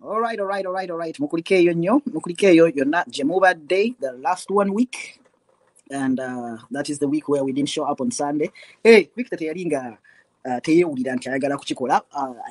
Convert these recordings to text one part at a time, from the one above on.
All right. Mukulikeyo nyo. Mukulikeyo, you're not Jemuba Day, the last 1 week. And that is the week where we didn't show up on Sunday. Hey, Victor Teyaringa. I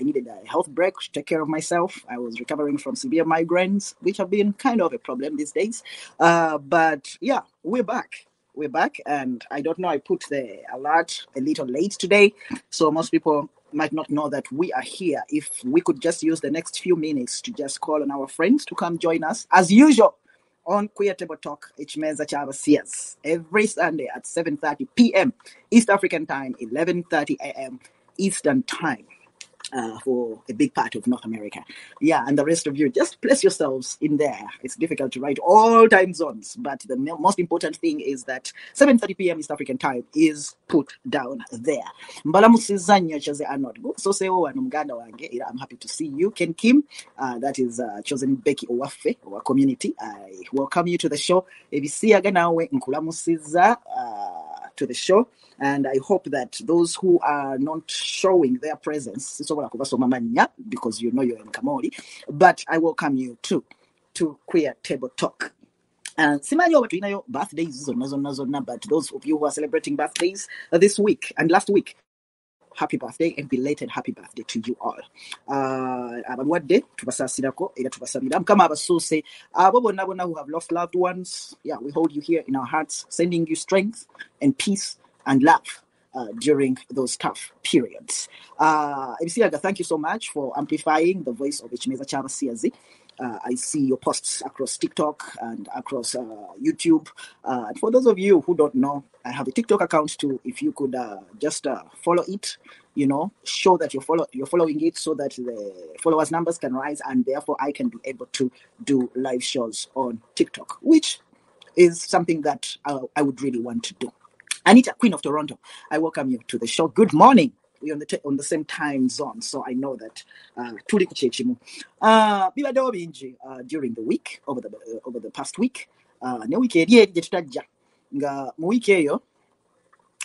needed a health break to take care of myself. I was recovering from severe migraines, which have been kind of a problem these days. But yeah, we're back. We're back, and I don't know, I put the alert a little late today, so most people might not know that we are here. If we could just use the next few minutes to just call on our friends to come join us, as usual, on Queer Table Talk, Ekimeenza Ky'abasiyazi, every Sunday at 7:30 p.m. East African Time, 11:30 a.m. Eastern Time. For a big part of North America. Yeah, and the rest of you, just place yourselves in there. It's difficult to write all time zones, but the most important thing is that 7:30 p.m. East African Time is put down there. Mbalamusiza nnyo Chose Arnold. So say muganda wange, I'm happy to see you. Ken Kim, that is Chosen Becky Owaffe, our community. I welcome you to the show. Ebisiyaga nawe nkulamusiza to the show. And I hope that those who are not showing their presence, because you know you're in Kamori, but I welcome you too to Queer Table Talk. And simanyi birthdays zonna, but those of you who are celebrating birthdays this week and last week, happy birthday and belated happy birthday to you all. Abalwadde tubasasirako era tubasabira mukama abasuuse abo bonna who have lost loved ones. Yeah, we hold you here in our hearts, sending you strength and peace and love during those tough periods. Ebisiyaga, thank you so much for amplifying the voice of Ekimeenza Ky'abasiyazi. I see your posts across TikTok and across YouTube. And for those of you who don't know, I have a TikTok account too. If you could just follow it, show that you're following it so that the followers numbers can rise, and therefore I can be able to do live shows on TikTok, which is something that I would really want to do. Anita, Queen of Toronto, I welcome you to the show. Good morning. We're on the same time zone, so I know that tuli kuchechimu. Bibaddewo bingi during the week, over the past week. Ne week eri gye tutajja nga mu week eyo.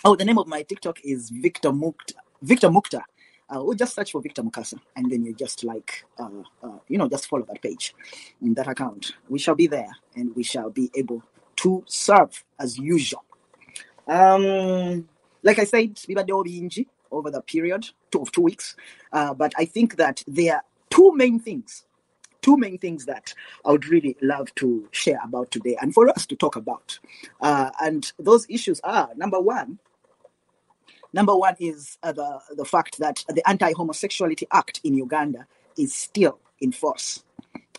The name of my TikTok is Victor Mukta. We'll just search for Victor Mukasa, and then you just just follow that page, that account. We shall be there, and we shall be able to serve as usual. Like I said, bibaddewo bingi over the period of 2 weeks, but I think that there are two main things that I would really love to share about today and for us to talk about. And those issues are, number one is the fact that the Anti-Homosexuality Act in Uganda is still in force.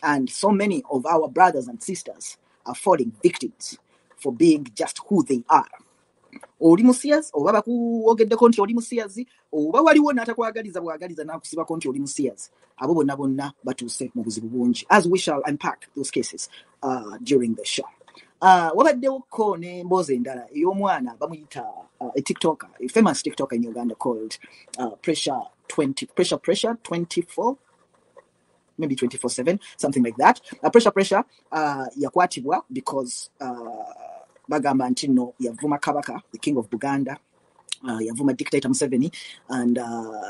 And so many of our brothers and sisters are falling victims for being just who they are. Oli musiyazi oba bakuwogeddeko nti oli musiyazi oba waliwo n'atakwagaliza bwagaliza n'akusibako nti oli musiyazi, abo bonna batuuse mu buzibu bungi, as we shall unpack those cases during the show. Wabaddewoko n'emboozi endala ey'omwana bamuyita a TikToker, a famous TikToker in Uganda called Pressure 24, maybe 24/7, something like that. Pressure yakwatibwa because bagamba nti no yavuma Kabaka, the king of Buganda, yavuma dictator Museveni, and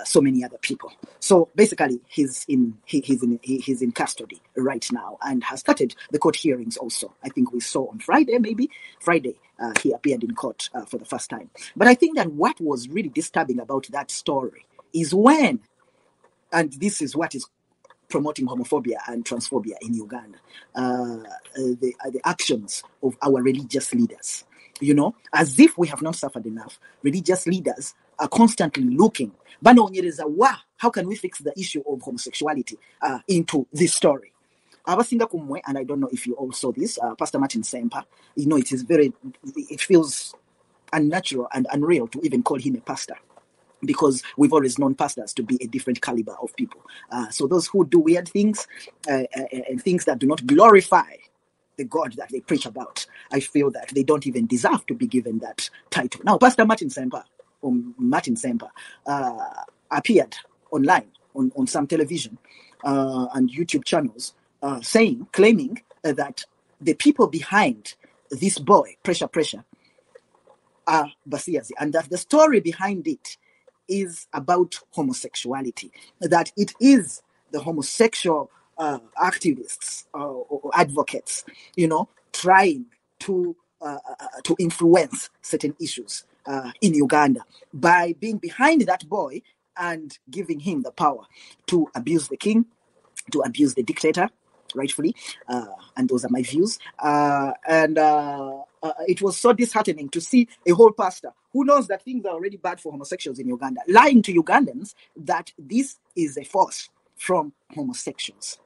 so many other people. So basically, he's in custody right now and has started the court hearings also. I think we saw on Friday, he appeared in court for the first time. But I think that what was really disturbing about that story is and this is what is promoting homophobia and transphobia in Uganda, the actions of our religious leaders. As if we have not suffered enough. Religious leaders are constantly looking. How can we fix the issue of homosexuality into this story? Abasinga kumwe, and I don't know if you all saw this, Pastor Martin Ssempa, it feels unnatural and unreal to even call him a pastor, because we've always known pastors to be a different caliber of people. So those who do weird things and things that do not glorify the God that they preach about, I feel that they don't even deserve to be given that title. Now, Pastor Martin Ssempa appeared online on some television and YouTube channels, claiming that the people behind this boy, Pressure, are Basiyazi, and that the story behind it is about homosexuality, that it is the homosexual activists or advocates, trying to influence certain issues in Uganda by being behind that boy and giving him the power to abuse the king, to abuse the dictator, rightfully. And those are my views. And it was so disheartening to see a whole pastor who knows that things are already bad for homosexuals in Uganda, lying to Ugandans that this is a force from homosexuals.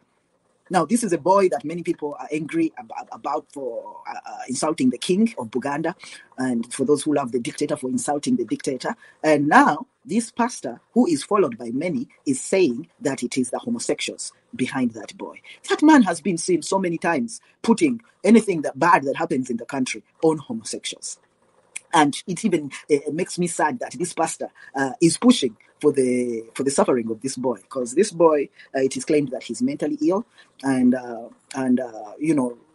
Now, this is a boy that many people are angry about for insulting the king of Buganda, and for those who love the dictator for insulting the dictator. And now, this pastor, who is followed by many, is saying that it is the homosexuals behind that boy. That man has been seen so many times putting anything that bad that happens in the country on homosexuals. And it even makes me sad that this pastor is pushing for the suffering of this boy, because this boy, it is claimed that he's mentally ill, and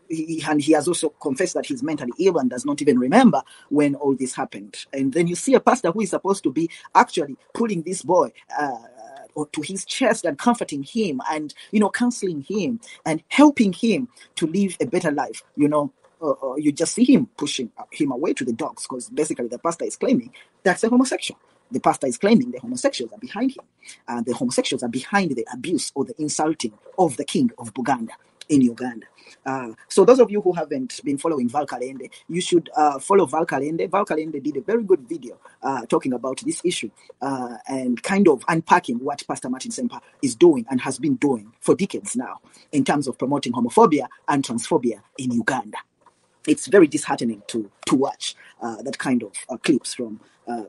he has also confessed that he's mentally ill and does not even remember when all this happened. And then you see a pastor who is supposed to be actually pulling this boy to his chest and comforting him and counseling him and helping him to live a better life. You just see him pushing him away to the dogs, because basically the pastor is claiming that's a homosexual. The pastor is claiming the homosexuals are behind him. And the homosexuals are behind the abuse or the insulting of the king of Buganda in Uganda. So those of you who haven't been following Val Kalende, you should follow Val Kalende. Val Kalende did a very good video talking about this issue and kind of unpacking what Pastor Martin Ssempa is doing and has been doing for decades now in terms of promoting homophobia and transphobia in Uganda. It's very disheartening to watch that kind of clips from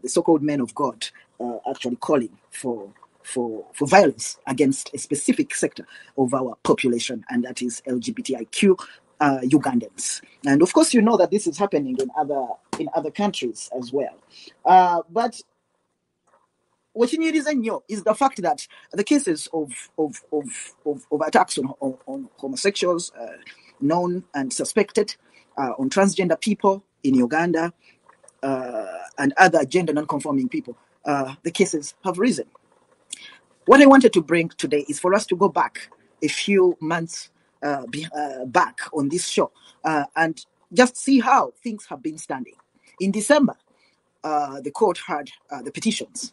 the so-called men of God actually calling for violence against a specific sector of our population, and that is LGBTIQ Ugandans. And of course, you know that this is happening in other countries as well. But what you need is the fact that the cases of attacks on homosexuals, known and suspected, on transgender people in Uganda, and other gender non-conforming people, the cases have risen. What I wanted to bring today is for us to go back a few months back on this show and just see how things have been standing. In December, the court heard the petitions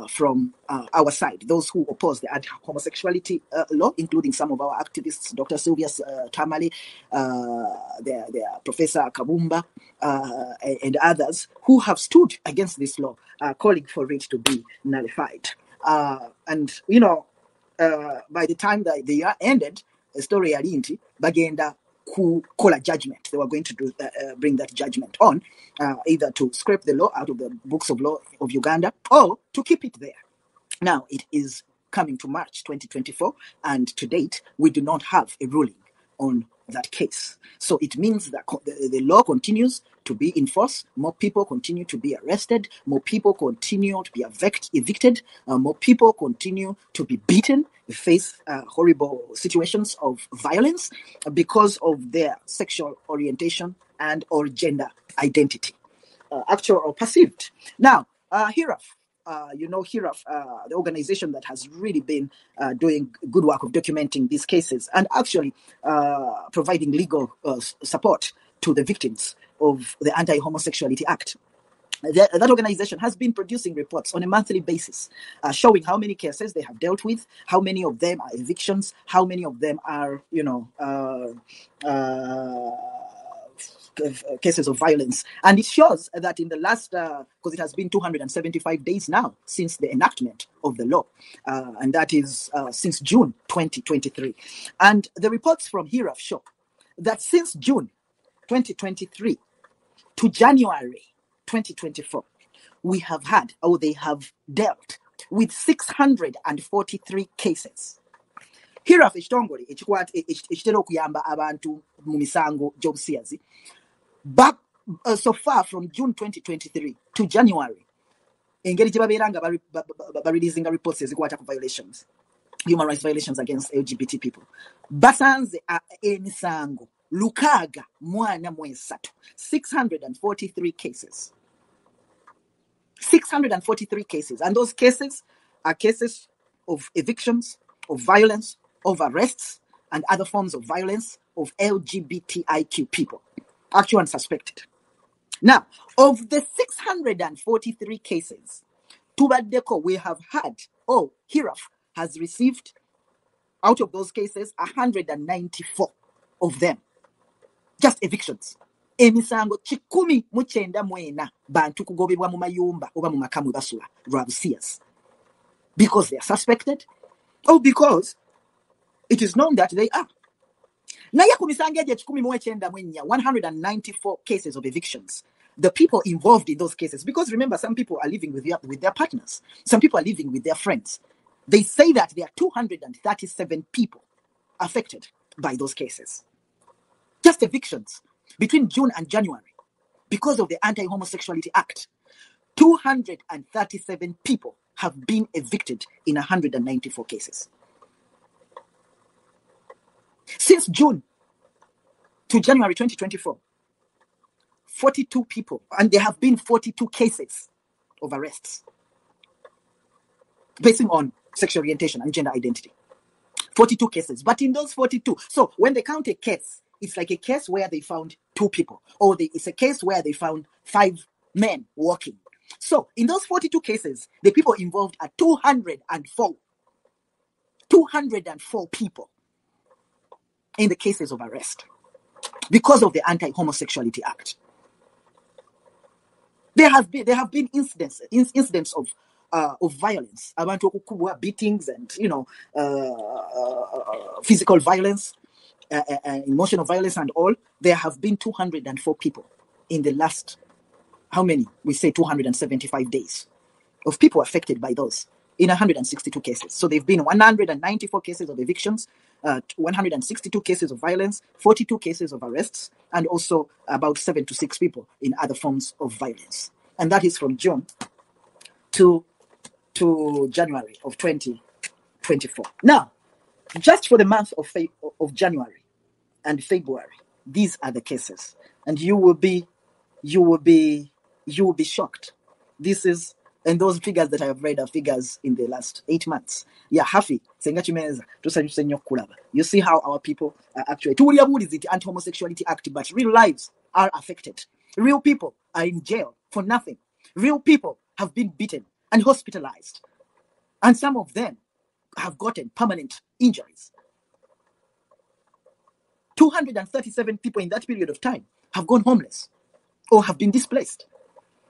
from our side, those who oppose the anti-homosexuality law, including some of our activists, Dr. Sylvia Tamale, their Professor Kabumba, and others who have stood against this law, calling for it to be nullified. And by the time that the year ended, the story alinti bagenda call a judgment. They were going to bring that judgment on, either to scrape the law out of the books of law of Uganda or to keep it there. Now it is coming to March 2024, and to date, we do not have a ruling on that case. So it means that the law continues to be in force. More people continue to be arrested. More people continue to be evicted. More people continue to be beaten, face horrible situations of violence because of their sexual orientation and or gender identity, actual or perceived. Now, HIRAF, HIRAF, the organization that has really been doing good work of documenting these cases and actually providing legal support to the victims of the Anti-Homosexuality Act. That organization has been producing reports on a monthly basis, showing how many cases they have dealt with, how many of them are evictions, how many of them are, cases of violence. And it shows that in the last, because it has been 275 days now since the enactment of the law, and that is since June 2023. And the reports from HIRAF show that since June 2023 to January 2024, we have had, or they have dealt with 643 cases. HIRAF ekitongole ekitera okuyamba abantu mu misango gy'obusiyazi. But so far from June 2023 to January, engeri gye babeera nga releasing reports ezikwata ku violations, human rights violations against LGBT people, basanze emisango 643 cases. 643 cases. And those cases are cases of evictions, of violence, of arrests, and other forms of violence of LGBTIQ people, actual and suspected. Now, of the 643 cases, Tubadeko, we have had, Hiraf has received, out of those cases, 194 of them, just evictions. Emisango chikumi muchenda mwena bantu kugobebwa mu mayumba oba mu makamu basula lwa because they are suspected or because it is known that they are. Naye ku misango egyo 194 cases of evictions. The people involved in those cases, because remember, some people are living with their partners, some people are living with their friends. They say that there are 237 people affected by those cases. Just evictions between June and January, because of the Anti-Homosexuality Act, 237 people have been evicted in 194 cases. Since June to January 2024, 42 people, and there have been 42 cases of arrests based on sexual orientation and gender identity. 42 cases. But in those 42, so when they count a case, it's like a case where they found 2 people, or it's a case where they found 5 men walking. So in those 42 cases, the people involved are 204. 204 people in the cases of arrest because of the Anti-Homosexuality Act. There have been incidents of violence, abantu okukubwa, beatings, and physical violence, emotional violence, and all. There have been 204 people in the last, how many? We say 275 days of people affected by those in 162 cases. So they've been 194 cases of evictions, 162 cases of violence, 42 cases of arrests, and also about 7 to 6 people in other forms of violence. And that is from June to January of 2024. Now, just for the month of January and February, these are the cases, and you will be shocked. And those figures that I have read are figures in the last 8 months. Yeah, happy. You see how our people are actually. Is the Anti-Homosexuality Act, but real lives are affected. Real people are in jail for nothing. Real people have been beaten and hospitalized. And some of them have gotten permanent injuries. 237 people in that period of time have gone homeless or have been displaced.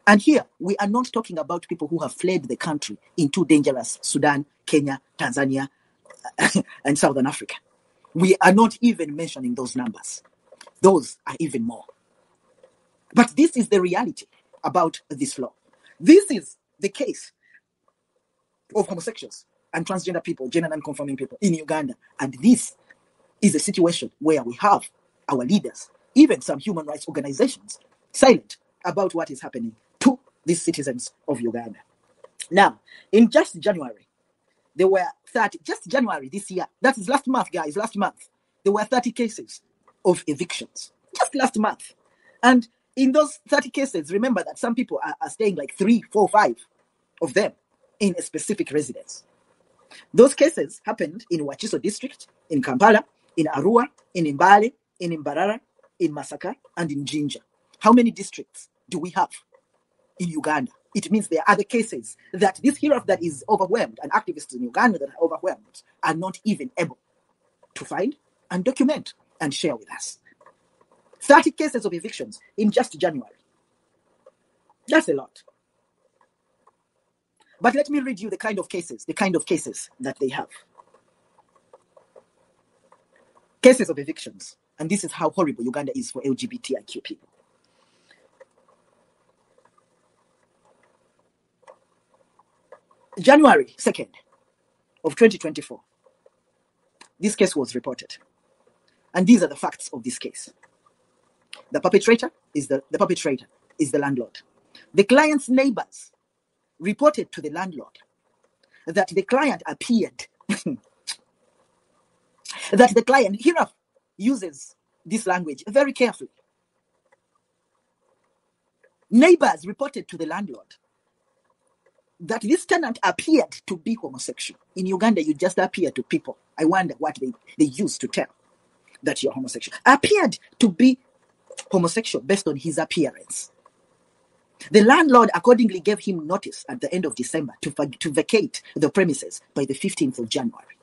And here, we are not talking about people who have fled the country into dangerous Sudan, Kenya, Tanzania, and Southern Africa. We are not even mentioning those numbers. Those are even more. But this is the reality about this law. This is the case of homosexuals and transgender people, gender non-conforming people in Uganda. And this is a situation where we have our leaders, even some human rights organizations, silent about what is happening to these citizens of Uganda. Now, in just January, there were 30, just January this year, that is last month, guys, last month, there were 30 cases of evictions, just last month. And in those 30 cases, remember that some people are staying like 3, 4, 5 of them in a specific residence. Those cases happened in Wachiso district, in Kampala, in Arua, in Mbale, in Mbarara, in Masaka, and in Jinja. How many districts do we have in Uganda? It means there are other cases that this Hiraf that is overwhelmed, and activists in Uganda that are overwhelmed, are not even able to find and document and share with us. 30 cases of evictions in just January. That's a lot. But let me read you the kind of cases that they have. Cases of evictions. And this is how horrible Uganda is for LGBTIQ people. January 2nd of 2024, this case was reported. And these are the facts of this case. The perpetrator is the landlord. The client's neighbors reported to the landlord that the client appeared, that the client, Hiraf uses this language very carefully. Neighbors reported to the landlord that this tenant appeared to be homosexual. In Uganda, you just appear to people I wonder what they used to tell that you're homosexual. Appeared to be homosexual based on his appearance. The landlord accordingly gave him notice at the end of December to vacate the premises by the 15th of January.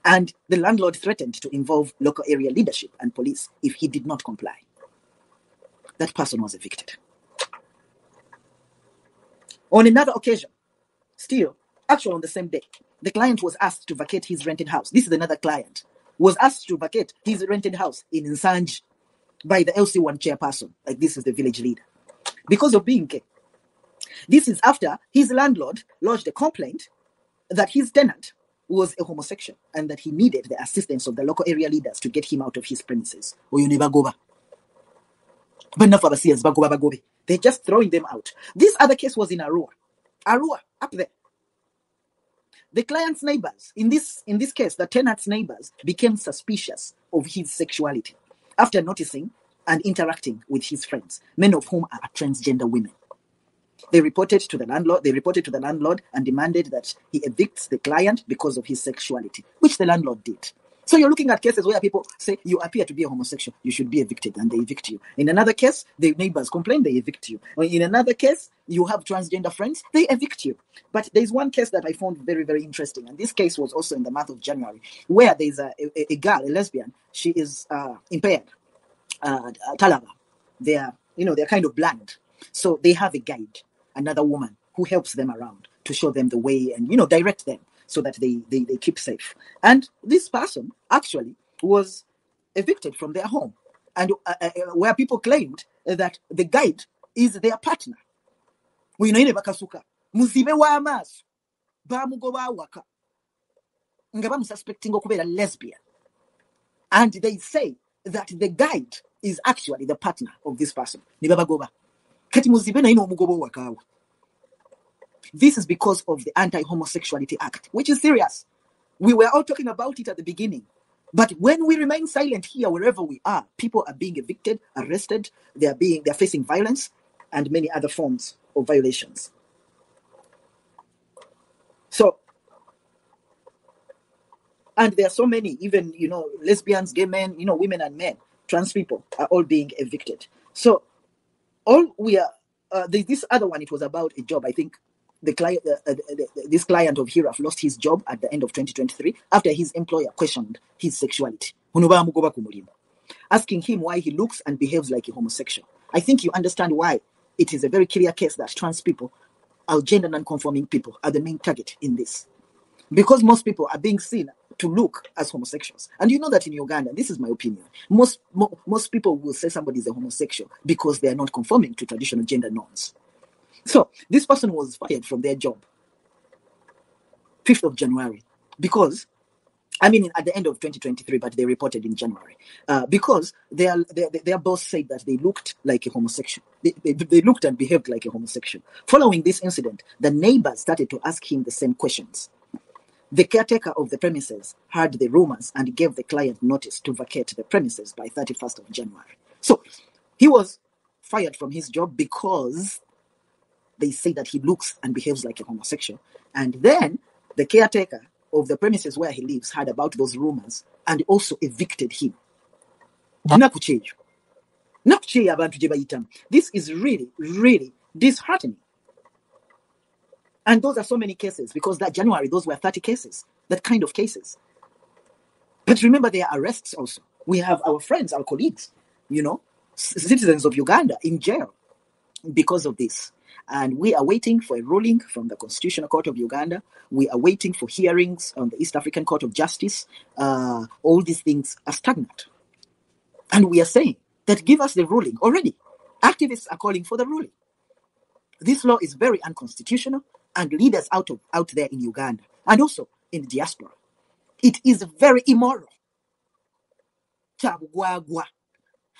And the landlord threatened to involve local area leadership and police if he did not comply. That person was evicted. On another occasion, still, actually on the same day, the client was asked to vacate his rented house. This is another client. Was asked to vacate his rented house in Nsanji by the LC1 chairperson. Like, this is the village leader. Because of being gay. This is after his landlord lodged a complaint that his tenant was a homosexual and that he needed the assistance of the local area leaders to get him out of his premises. They're just throwing them out. This other case was in Arua. Arua, up there. The client's neighbors, in this case, the tenant's neighbors became suspicious of his sexuality after noticing and interacting with his friends, many of whom are transgender women. They reported to the landlord and demanded that he evicts the client because of his sexuality, which the landlord did. So you're looking at cases where people say you appear to be a homosexual, you should be evicted, and they evict you. In another case, the neighbors complain, they evict you. Or in another case, you have transgender friends, they evict you. But there's one case that I found very, very interesting, and this case was also in the month of January, where there's a girl, a lesbian, she is impaired. Talaba. They're kind of blind. So they have a guide, another woman who helps them around to show them the way and, direct them so that they keep safe. And this person actually was evicted from their home, and where people claimed that the guide is their partner. Muzibe wa amaso bamugoba waka nga bamususpecting okubeera lesbian, and they say that the guide is actually the partner of this person. This is because of the Anti-Homosexuality Act, which is serious. We were all talking about it at the beginning. But when we remain silent here, wherever we are, people are being evicted, arrested, they're facing violence and many other forms of violations. So, and there are so many, even, lesbians, gay men, women and men, trans people are all being evicted. So, this other one, it was about a job. I think the client, this client of Hiraf lost his job at the end of 2023 after his employer questioned his sexuality, asking him why he looks and behaves like a homosexual. I think you understand why it is a very clear case that trans people, our gender non-conforming people, are the main target in this. Because most people are being seen to look as homosexuals. And you know that in Uganda, this is my opinion, most people will say somebody is a homosexual because they are not conforming to traditional gender norms. So this person was fired from their job 5th of January because, at the end of 2023, but they reported in January, because their boss said that they looked like a homosexual. They looked and behaved like a homosexual. Following this incident, the neighbors started to ask him the same questions. The caretaker of the premises heard the rumors and gave the client notice to vacate the premises by 31st of January. So he was fired from his job because they say that he looks and behaves like a homosexual. And then the caretaker of the premises where he lives heard about those rumors and also evicted him. This is really, really disheartening. And those are so many cases, because that January, those were 30 cases, that kind of cases. But remember, there are arrests also. We have our friends, our colleagues, citizens of Uganda in jail because of this. And we are waiting for a ruling from the Constitutional Court of Uganda. We are waiting for hearings on the East African Court of Justice. All these things are stagnant. And we are saying that give us the ruling already. Activists are calling for the ruling. This law is very unconstitutional, and leaders out there in Uganda and also in the diaspora, it is very immoral.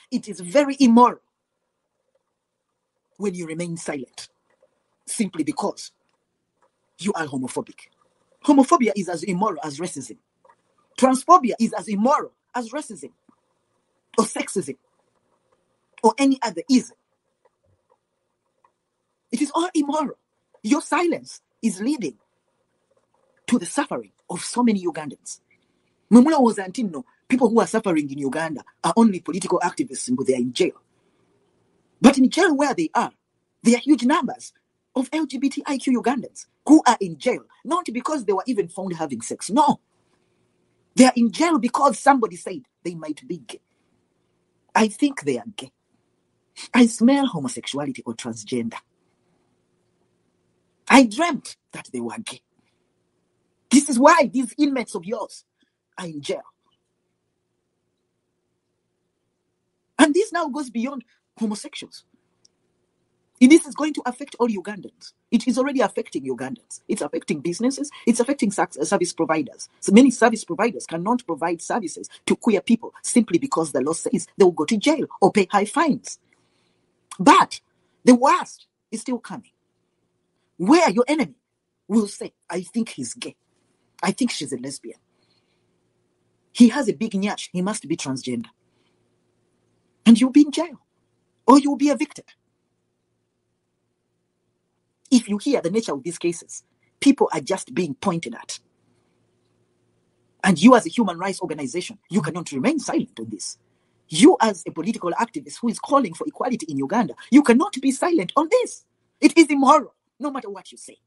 It is very immoral when you remain silent simply because you are homophobic. Homophobia is as immoral as racism. Transphobia is as immoral as racism or sexism or any other ism. It is all immoral. Your silence is leading to the suffering of so many Ugandans. Mumula was no. People who are suffering in Uganda are only political activists, but they are in jail. But in jail where they are huge numbers of LGBTIQ Ugandans who are in jail, not because they were even found having sex. No. They are in jail because somebody said they might be gay. I think they are gay. I smell homosexuality or transgender. I dreamt that they were gay. This is why these inmates of yours are in jail. And this now goes beyond homosexuals. And this is going to affect all Ugandans. It is already affecting Ugandans. It's affecting businesses. It's affecting service providers. So many service providers cannot provide services to queer people simply because the law says they will go to jail or pay high fines. But the worst is still coming, where your enemy will say, I think he's gay. I think she's a lesbian. He has a big nyash. He must be transgender. And you'll be in jail. Or you'll be evicted. If you hear the nature of these cases, people are just being pointed at. And you as a human rights organization, you cannot remain silent on this. You as a political activist who is calling for equality in Uganda, you cannot be silent on this. It is immoral, no matter what you say.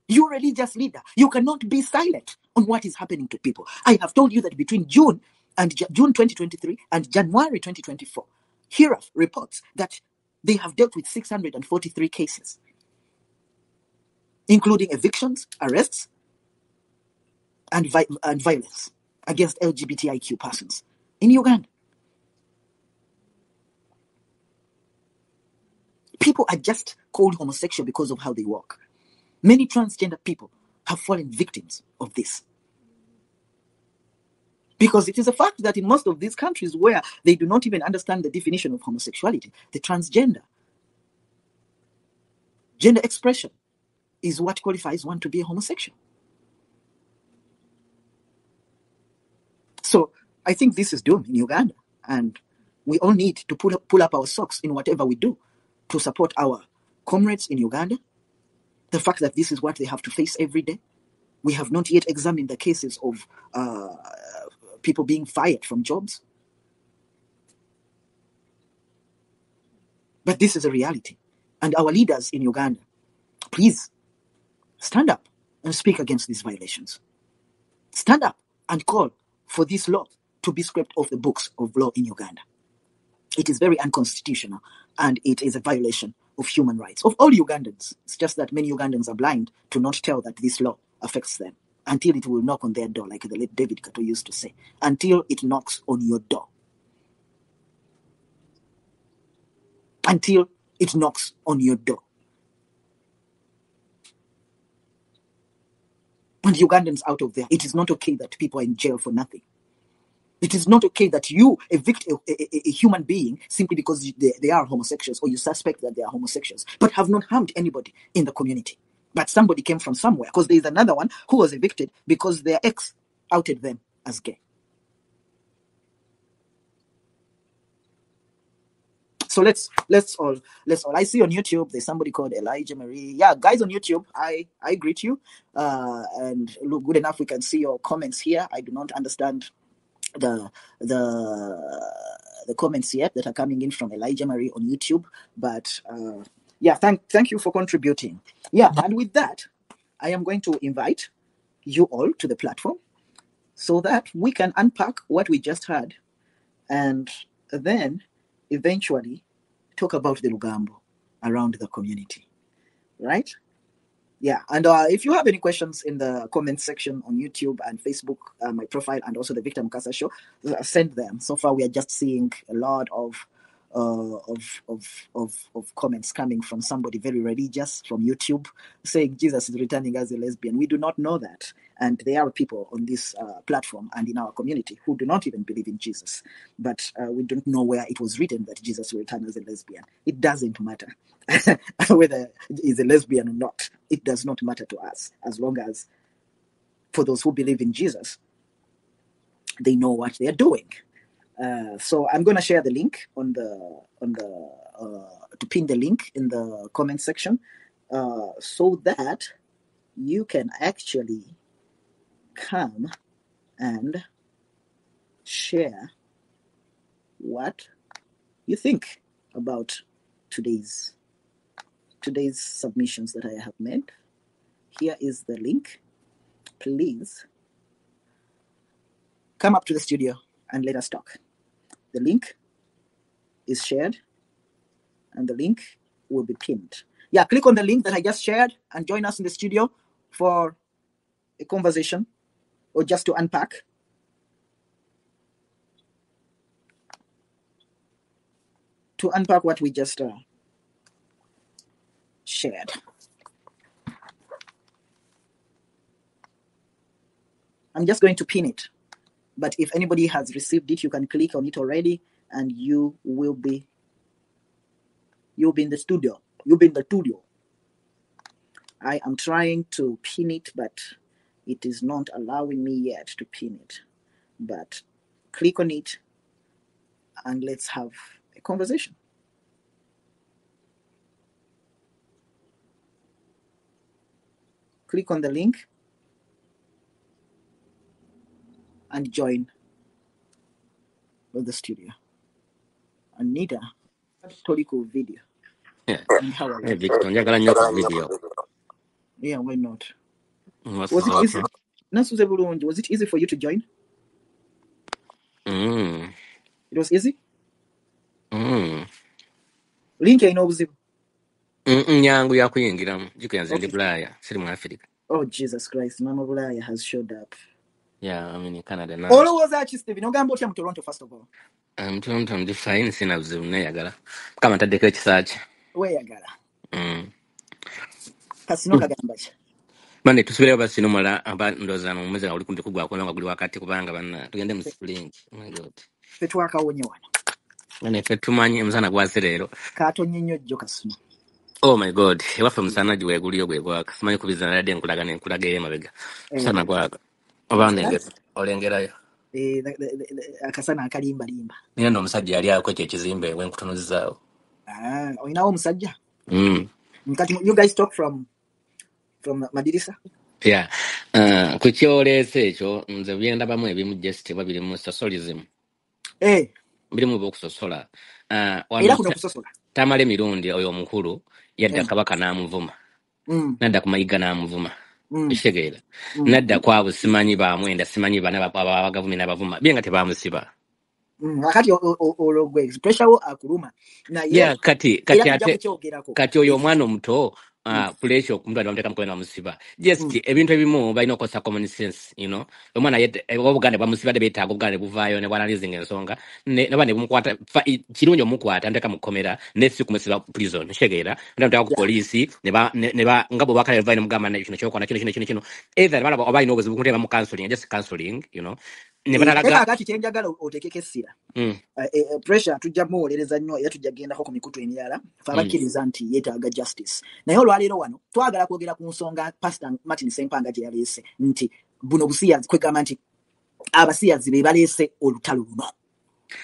You're a religious leader. You cannot be silent on what is happening to people. I have told you that between June 2023 and January 2024, HIRAF reports that they have dealt with 643 cases, including evictions, arrests, and violence against LGBTIQ persons in Uganda. People are just called homosexual because of how they walk. Many transgender people have fallen victims of this. Because it is a fact that in most of these countries where they do not even understand the definition of homosexuality, the transgender gender expression is what qualifies one to be a homosexual. So I think this is doomed in Uganda, and we all need to pull up our socks in whatever we do to support our comrades in Uganda. The fact that this is what they have to face every day. We have not yet examined the cases of people being fired from jobs. But this is a reality. And our leaders in Uganda, please stand up and speak against these violations. Stand up and call for this law to be scraped off the books of law in Uganda. It is very unconstitutional, and it is a violation of human rights of all Ugandans. It's just that many Ugandans are blind to not tell that this law affects them until it will knock on their door, like the late David Kato used to say, until it knocks on your door. Until it knocks on your door. And Ugandans out of there, it is not okay that people are in jail for nothing. It is not okay that you evict a human being simply because they are homosexuals, or you suspect that they are homosexuals, but have not harmed anybody in the community. But somebody came from somewhere, because there is another one who was evicted because their ex outed them as gay. So let's all. I see on YouTube there's somebody called Elijah Marie. Yeah, guys on YouTube, I greet you. And look, good enough we can see your comments here. I do not understand the comments yet that are coming in from Elijah Marie on YouTube, but yeah, thank you for contributing. Yeah, and with that, I am going to invite you all to the platform so that we can unpack what we just heard, and then eventually talk about the Lugambo around the community, right? Yeah, and if you have any questions in the comment section on YouTube and Facebook, my profile, and also the Victor Mukasa Show, send them. So far, we are just seeing a lot of comments coming from somebody very religious from YouTube saying Jesus is returning as a lesbian. We do not know that, and there are people on this platform and in our community who do not even believe in Jesus. But we don't know where it was written that Jesus will return as a lesbian. It doesn't matter whether he's a lesbian or not. It does not matter to us, as long as for those who believe in Jesus, they know what they are doing. So I'm going to share the link to pin the link in the comment section, so that you can actually come and share what you think about today's submissions that I have made. Here is the link. Please come up to the studio and let us talk. The link is shared and the link will be pinned. Yeah, click on the link that I just shared and join us in the studio for a conversation or just to unpack. To unpack what we just shared. I'm just going to pin it. But if anybody has received it, you can click on it already and you will be in the studio. You'll be in the studio. I am trying to pin it, but it is not allowing me yet to pin it. But click on it and let's have a conversation. Click on the link and join with the studio. Anita, historical video. Yeah. And how are you? Hey, Victor, njagala nnyo ku video. Yeah, why not? What's Was it up? easy? Was it easy for you to join? It was easy? Link I know. Nyangu ya kuyingiramu. Jikuyanze ndi Bulaya. Siri mu Africa. Oh, Jesus Christ. Mama Bulaya has showed up. Yeah, I'm in Canada now. All was that Steve. No gambo mu Toronto first of all. Toronto ndi fine sina buzibu neyagala. Kama ntaddeko ekisaaki. Weyagala. Kasino kagamba ki? Mane tusubireyo basi nomala aba ndooza n'omwezi nga guli kundi kugwako nga guli wakati kubanga banna tugende mu spring. Oh my God. Ffe twakawonye wano. Mane ffe tumanyi omusana gwase leero. Katonye nnyo jjo Kasino. Oh my God. Ewaffe omusana gwe guliyo gwe gwaka. Simanyi kubizana yadde nkulaga emabega. Omusana gwaka. Oba olengerayo. Akasana akalimbalimba. Niyo nno omusajja yali ako ekizimbe wenkutunuzizaawo. Olinawo omusajja? You guys talk from Madirisa? Yeah. Ku kyoleese ekyo nze byendabamu ebimu just biri mu socialism. Birimu b'okusosola. Era kuno kusosola. Tamala emirundi oyo omukulu yadda Kabaka n'amuvuma. Nadda ku Mayiga n'amuvuma. Ekitegeera. Nadda ku abo simanyi bamwenda simanyi bana aba gavumenti abavuma. Bye nga tebamusiba. Akati ologwe pressure wo akuluma. Yeah, kati oyo omwana omuto pressure okumutwala bamuteka mukwena bamusiba. Just ebintu ebimu balina okukosa common sense, you know. Omwana obuganda bamusiba de betaaga obuganda buvaayo ne bwanalizing ensonga ne bane bumukwata kirungi omukwata nteka mukomera ne si kumusiba prison. Kitegeera. Ndamuteka ku police ne ba ngabo bakale vaine mugamba na kino kyokwana kino. Either bala obaina obuzibu kumuteba mu counseling, just counseling, you know. Akati kyenjagala otekeke essira. Pressure tujja muwolereza nnyo era tujja gendako ku mikutu emirala fa abakkiriza nti yeetaaga justice. Naye olwaleero wano twagala kwogera ku nsonga Pastor Martin Ssempa gye yaleese nti buno busiyazi kwegamba nti abasiyazi be baleese olutalo luno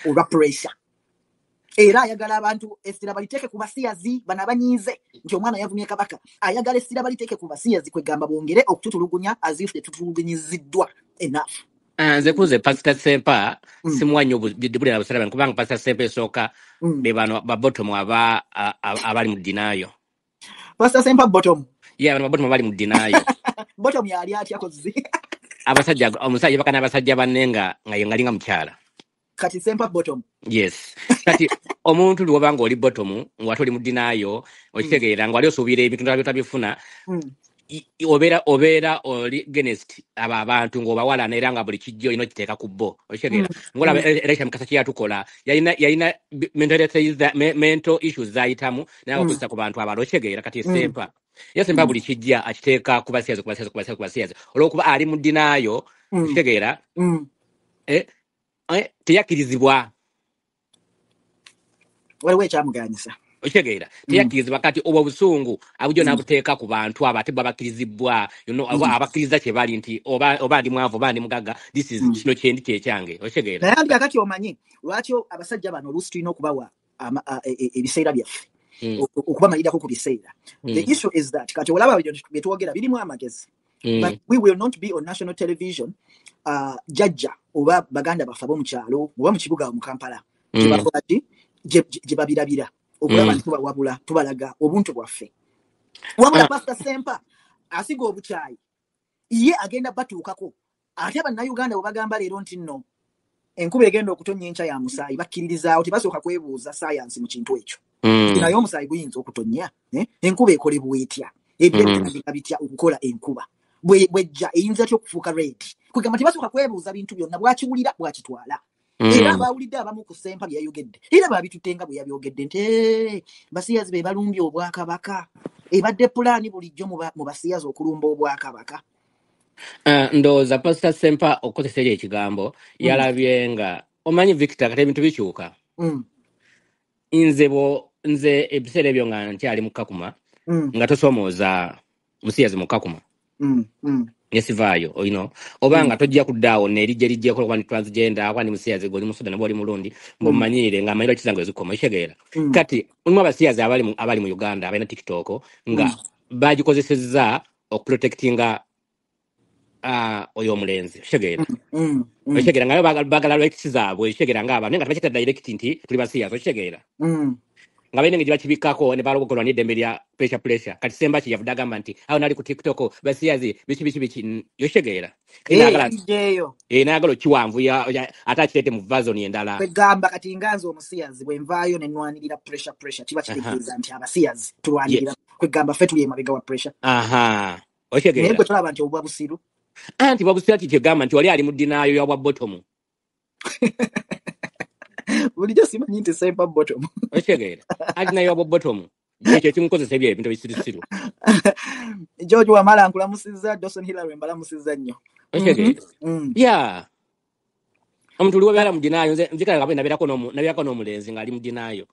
olwa pressure. Era ayagala abantu essira baliteeke ku basiyazi bana banyiize nti omwana yavumye Kabaka. Ayagala essira baliteeke ku basiyazi kwegamba bongere okututulugunya as if tetutulugunyiziddwa enough. Nze kuze Pastor Ssempa simuwanyo bidibulira abasala kubanga Pastor Ssempa esooka be bano ba bottom abali mu dinayo. Pastor Ssempa bottom. Yeah, bano ba bottom abali mu dinayo. Bottom yali atya kozi. Abasajja omusajja bakana abasajja banenga nga yengalinga mukyala. Kati Ssempa bottom. Yes. Kati omuntu luwabanga oli bottom ngwatoli mu dinayo okitegeera ngwali osuubira ebintu tabifuna. Obera oli genest abantu ng'obawala era nga buli kijjo ino kiteeka ku bo okitegeera ngola election mukasa kyatukola yalina mental issues zayitamu naye abakozesa ku bantu abalo okitegeera kati Ssempa Ssempa buli kijja akiteeka ku basiyazi olw'okuba ali mu dinayo okitegeera teyakirizibwa waliwo ekyamuganyisa okitegeera teyakirizibwa kati obwo busungu abujjo n'abuteeka ku bantu abate babakirizibwa abakiriza kye bali nti oba ndi mwavu oba ndi mugagga this is kino kyendi kyekyange okitegeera naye andi kakati omanyi lwaki abasajja bano oluusi tulina okubawa ebiseera byaffe okubamalirako ku biseera. The issue is that kati olaba bye twogera birimu amagezi But we will not be on national television. Jajja oba baganda bafe ab'omukyalo oba mu kibuga mu Kampala gye babirabira okulaba nti tubawabula tubalaga obuntu bwaffe. Wabula Pastor Ssempa asiga obukyayi ye agenda batuukako ate bannayuganda bwe bagamba leero nti nno enkuba egenda okutonya enkya ya musaayi bakkiririzaawo tebasooka kwebuuza sayansi mu kintu ekyo. Naye omusaayi guyinza okutonya enkuba ekolebwa etya ebyo bitya okukola enkuba bwejja eyinza etya okufuuka reedi kwegamba tebasooka kwebuuza bintu byonna bwakiwulira bwakitwala. Era abawulidde abamu ku Ssempa bye yayogedde era babitutenga bwe yabyogedde nti basiyazi be balumbye obwakabaka ebadde pulaani bulijjo mu basiyazi okulumba obwakabaka. Ndowooza Pastor Ssempa okukozesa ekyo ekigambo yalabye nga omanyi Victor kati ebintu bikyuka. Nze ebiseera ebyo nga nkyali mu Kakuma nga tosoomooza musiyazi mu Kakuma nesivaayo oba nga tojja kuddaawo nerijja lijjeko kuba ndi transgender kuba ndi musiyazi goli mu Sudan oba oli mulundi ng'omanyire ng'amanyirwa kizango ezikoma ekitegeera. Kati mulimu abasiyazi abali mu Uganda abalina TikTok nga bagikozesezza okuprotectinga oyo omulenzi ekitegeera. Ekitegeera nga bagala rights zaabwe ekitegeera ng'abantu nga tebakita direct nti tuli basiyazi ekitegeera. Nga balina engeri bakibikkako ne balogokolwa n'eddembe lya pressure. Kati Ssempa kyeyavudde agamba nti awo nali ku TikTok basiyazi biki yokitegeera. Naagala okiwanvu ate akirete mu version endala. Kwegamba kati nganze omusiyazi bwe nvaayo ne nnwanirira pressure kiba kitegeeza nti abasiyazi tulwanirira kwegamba ffe tuli emabega wa pressure. Okitegeera. Naye gwe tulaba nti obwa busiru. Anti bwabusiru kyegamba nti wali ali mu dinaayo ya bwa bottom. Bulijjo simanyi nti Ssempa bottom. Okitegeera. Anti nayo bwa bottom. Ekyo kimukozesa ebintu bisirusiru. George Wamala nkulamusizza, Dawson Hillary mbalamusizza nnyo. Yeah. Omuntu liwo byala mu dinaayo nze nzikala nga nabeerako n'omulenzi ng'ali mu dinaayo.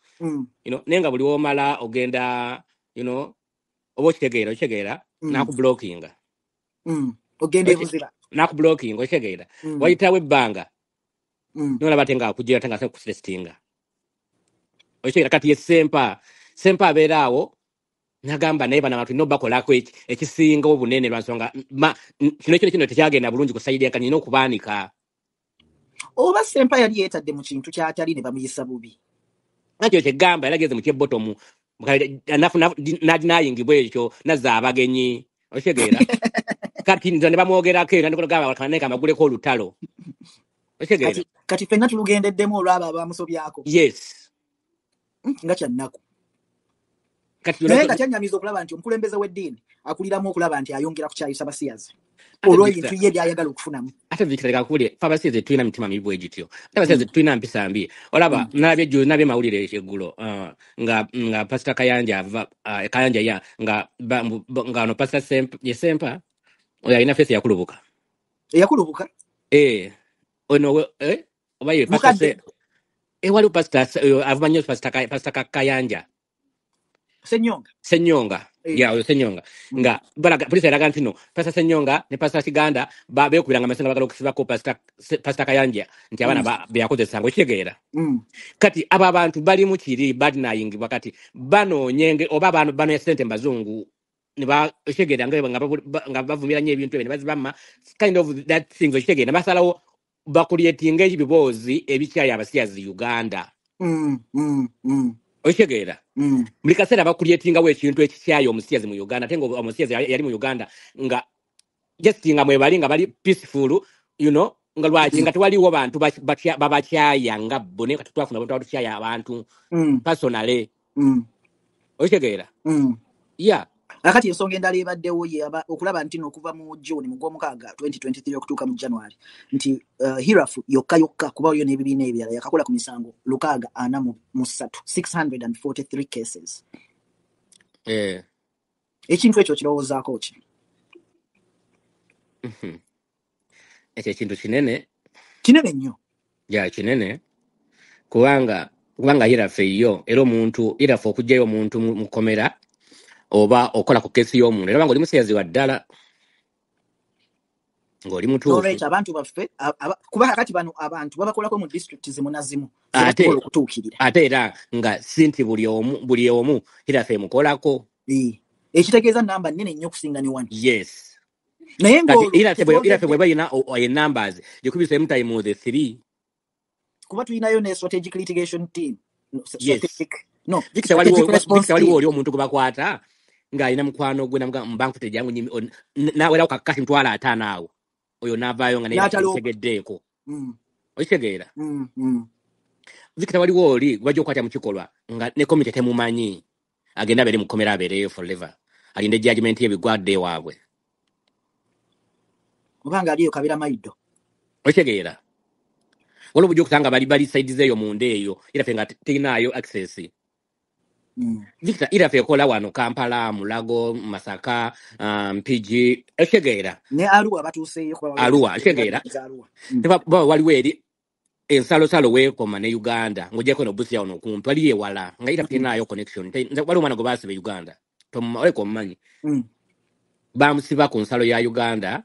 Naye nga buli womala ogenda oba okitegeera n'akublockinga. Ogenda ebuziba. N'akublockinga okitegeera. Wayitawo ebbanga. Nolaba ate ng'akugira ate ng'ase kuselestinga. Okitegeera kati ye Ssempa abeeraawo n'agamba naye bano abantu nno bakolako ekisinga obunene lwa nsonga kino tekyagenda bulungi ku sayidi enka nina okubaanika. Oba Ssempa yali yeetadde mu kintu ky'atali ne bamuyisa bubi. Nakyo kyegamba yali ageze mu kyebbotomu n'adinayingibwa ekyo nazza abagenyi okitegeera. Kati nze ne bamwogerako era ndikugamba kaneka amaguleko olutalo. Okitegeera. Kati ffenna tulugendeddemu olwabo abamusobyako. Yes. Nga kyannaku. Naye nga kyannyamiza okulaba nti omukulembeze w'eddiini akuliramu okulaba nti ayongera kukyayisa basiyazi olw'ebintu ye by'ayagala okufunamu. Ate Victor kakuli fa abasiyazi tulina mitima mibi bwe gityo. Ate abasiyazi tulina mpisa mbi. Olaba nabye mawulire eggulo nga Pastor Kayanja nga no Pastor Ssempa oyo alina fesi yakulubuka. Yakulubuka? Ono oba ye Pastor wali Pastor avumanyo Pastor Kayanja. Ssenyonga. Oyo Ssenyonga. Nga balaga polisi eraga nti no Pastor Ssenyonga ne Pastor Kiganda beekubiranga amasenga bagala okusibako Pastor Kayanja nti abaana beyakozesa ngo ekitegeera. Kati abo abantu bali mu kiri badinayingibwa kati banoonye oba bano ya ssente mbazungu ne ekitegeera nga bavumira nnyo ebintu ebyo ne bazibamma kind of that things ekitegeera basalawo bakulyetinga ebiboozi ebikyayi abasiyazi Uganda. Okitegeera. Buli kaseera bakulyetingawo ekintu ekikyayi omusiyazi mu Uganda ate nga omusiyazi yali mu Uganda nga just nga mwebali nga bali peaceful nga lwaki nga tewaliwo bantu babakyaya nga bo naye kati twafuna abantu abatukyaya abantu personally. Okitegeera. Akati ensonga endala ebaddewo okulaba nti okuva mu June mu gw'omukaaga 2023 okutuuka mu January nti Hirafu yokka kuba yo n'ebibiina ebirala yakakola ku misango 643 cases. Ekintu ekyo kirowoozaako ki? Ekyo ekintu kinene nnyo. Kinene kubanga Hirafu eyo era Hirafu okugyayo omuntu mu kkomera oba okola ku kesi y'omuntu era ng'oli musiyazi wa ddala ng'oli mutuufu. Abantu baffe kuba kakati bano abantu babakolako mu district zimu na zimu zibasobola okutuukirira ate era nga si nti buli omu Hirafu emukolako. Ekitegeeza namba nnene nnyo okusinga ne wano. Yes. naye ng'olwo ila febwe bayina numbers jikubise mtime the 3 kuba tulinayo ne strategic litigation team. Yes. No, Victor waliwo oli omuntu gwe bakwata ng'alina mukwano gwe namuga mbanku tejangu nyimi nawe lawo kakati mtwala atana awo oyo navaayo nga netegeddeeko okitegeera Victor waliwo oli wajja okukwata mu kikolwa nga ne komite temumanyi agenda abeere mukomera abeereyo forever alinde judgment y'ebigwadde waabwe obanga aliyo kabira maido okitegeera waliwo bujja okusanga bali sides eyo munda eyo era fe nga teginaayo access. Victor ira fe kola wano Kampala, Mulago, Masaka, PG, ekitegeera. Ne Arua batuuseeyo kwa Arua, ekitegeera. Ba waliwo eri ensalo weekoma ne Uganda ng'ogyeko no busi yawo nokumpi waliyo ewala nga ira tenaayo connection. Waliwo omwana gwe baasiba Uganda. Oleka omumanyi. Bamusiba ku nsalo ya Uganda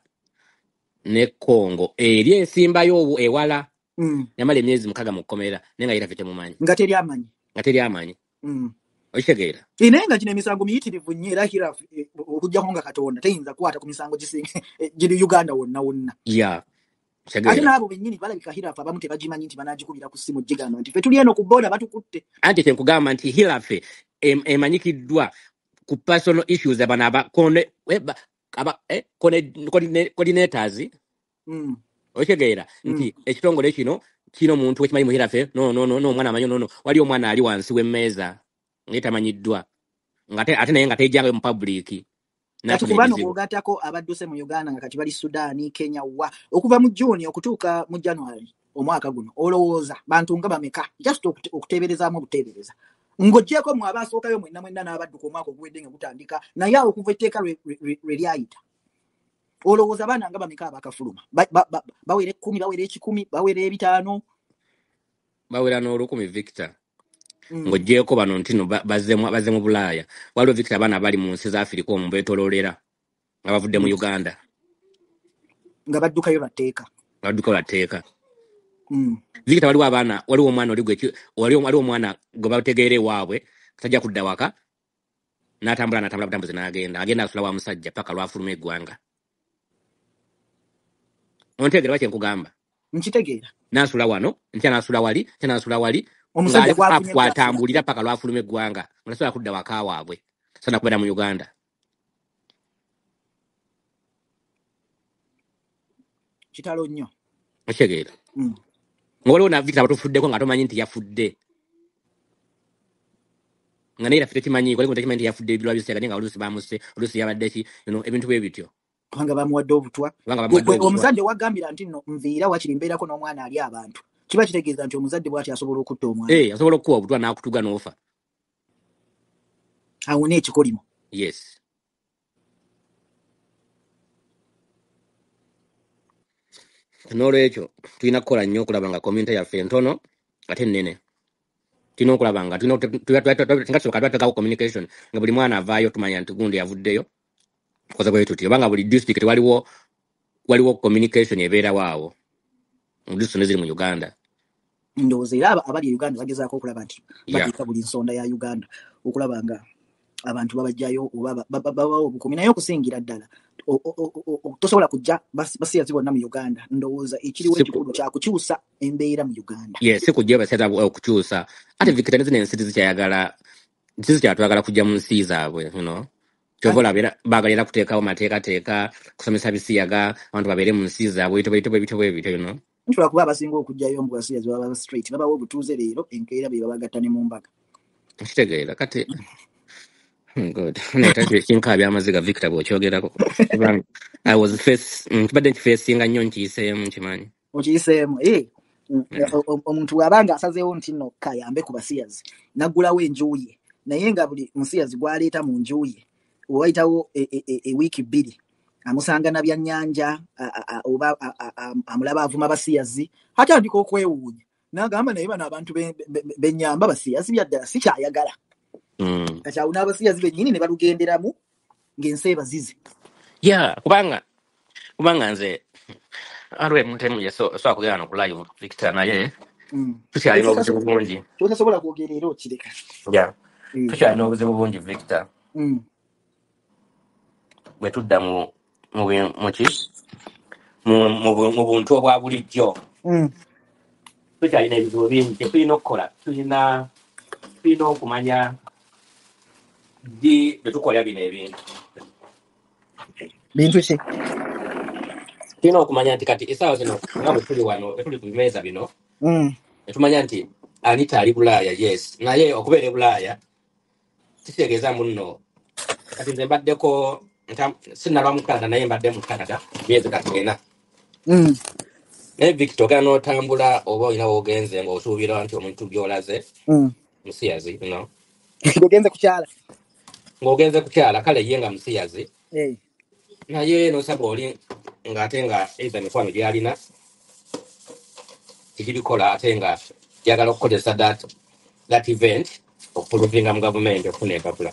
ne Congo eri ensimbayo ewala. Yamala emyezi 6 mu kkomera naye nga ira fe temumanyi. Nga teri amanyi. Okitegeera. Inenga kino emisango miyitirivu nnyo era hira okujjako nga Katonda teyinza kukwata ku misango giri Uganda wonna. Yeah. Ate n'abo bennyini balabika Hirafu abamu tebagimanyi nti banagikubira ku ssimu gigamba nti ffe tuli eno ku booda batukutte. Anti tenkugamba nti Hirafu emanyikiddwa ku personal issues abana coordinators. Okitegeera nti ekitongole kino muntu wekimanyi mu Hirafu no omwana amanyi no wali omwana ali wansi w'emmeeza ngetamanyiddwa ate naye nga tejangayo mu public. Kati kubano bw'ogattako abadduse mu Uganda nga kati bali Sudan, Kenya wa okuva mu June okutuuka mu January omwaka guno olowooza bantu nga bameka just okuteeberezaamu obuteebereza ng'oggyeko mu abaasookayo mwenna n'abadduka omwaka oguwedde nga gutandika naye awo okuva etteeka lwe lyayita olowooza baana nga bameka abakafuluma bawera 10 bawera 10 bawera 5 bawera n'olukumi Victor. Ng'oggyeko bano ntino bazze mu Bulaaya waliwo Victor abaana bali mu nsi za Africa omwo beetoloolera nga bavudde mu Uganda nga baddukayo batteeka Victor waliwo omwana gwe bategeera ewaabwe tajja kudda waka n'atambula butambuzi agenda asula wa musajja paka lwafuluma eggwanga. Ontegeera baki nkugamba? Nkitegeera. N'asula wano n'asula wali omusajja gwatambulira paka lwafuluma eggwanga ngasobola kudda waka waabwe sana kubeera mu Uganda. Kitalo nnyo. Okitegeera. Ng'oliwo na Victor abatufuddeko nga tomanyi nti yafudde. Nga naye ffe tekimanyi nti yafudde ebirwa Ebisiyaga naye nga oluusi bamuse oluusi yabadde ki ebintu bwe bityo. Kubanga bamuwadde obutwa. Omuzadde wagambira nti nno nviira wakiri mbeerako n'omwana ali abantu. Kiba kitegeeza nti omuzadde bw'ati asobola okutta omwana. Asobola okukuwa obutwa n'akutuga n'ofa. Awo n'ekikolimo. Yes. N'olwekyo tulina kukola nnyo okulaba nga community yaffe ntono ate nnene. Tulina okulaba nga tugatekawo communication nga buli mwana avaayo tumanya nti gundi yavuddeyo koza bwe tutyo banga buli district waliwo communication ebeerawo awo mu district ziri mu Uganda. Ndowooza era abali Uganda bagezaako okulaba nti bateeka buli nsonda ya Uganda okulaba nga abantu babajjayo oba babawo obukuumi naye okusingira ddala tosobola kujja basiyazi bonna mu Uganda. Ndowooza ekiriwo ekikulu kyakukyusa embeera mu Uganda. Yes, kujja basiyazi okukyusa ate Victor ne zino ensi zikyatwagala kujja mu nsi zaabwe kyovola bagalira kuteekawo mateekateeka kusomesa Ebisiyaga abantu babeere mu nsi zaabwe bityo ntuba kuba abasinga okujjayo mu basiyazi baba straight babawo obutuuze leero enkeera be babagatta ne mu mbaga. Kitegeera kati good. Kinkaabya amaziga Victor bw'okyogerako. I was kibadde nkifeesinga nnyo nkiyiseemu nkimanyi. Okiyiseemu omuntu bw'abanga asazeewo nti nno kayambe ku basiyazi naggulawo enjuuye naye nga buli musiyazi gw'aleeta mu njuuye wayitawo ewiiki 2 amusanga na byannyanja oba amulaba avuma basiyazi atandika okwewuunya n'agamba naye bano abantu bennyamba basiyazi byaddala sikyayagala. Kati awo n'abasiyazi bennyini ne balugenderamu ng'ensi ebazize. Kubanga nze alwe mutemu yesobola kugenda ku live Victor naye tukyalina obuzibu bungi. Totasobola kwogera era okireka. Tukyalina obuzibu bungi Victor. Bwe tudda mu mu buntu obwa bulijjo tukyalina ebizibu bingi tetulina okukola tulina okumanya bye tukolera bino ebintu ki tulina okumanya nti kati essaawa zino nga bwe tuli wano bwe tuli ku bimeeza bino netumanya nti Anita ali Bulaaya, yes, naye okubeera e Bulaaya kitegeeza munno kati nze mbaddeko sinnalwa mu Canada naye mbadde mu Canada myezi gatwena naye Victor ogenda n'otambula oba olina w'ogenze ng'osuubira nti omuntu gy'olaze musiyazi ng'ogenze kukyala kale ye nga musiyazi naye n'osaba oli ng'ate nga eza emikwano gy'alina tikibikola ate nga yagala okukozesa that event okupuluvinga mu gavumenti okufuna empapula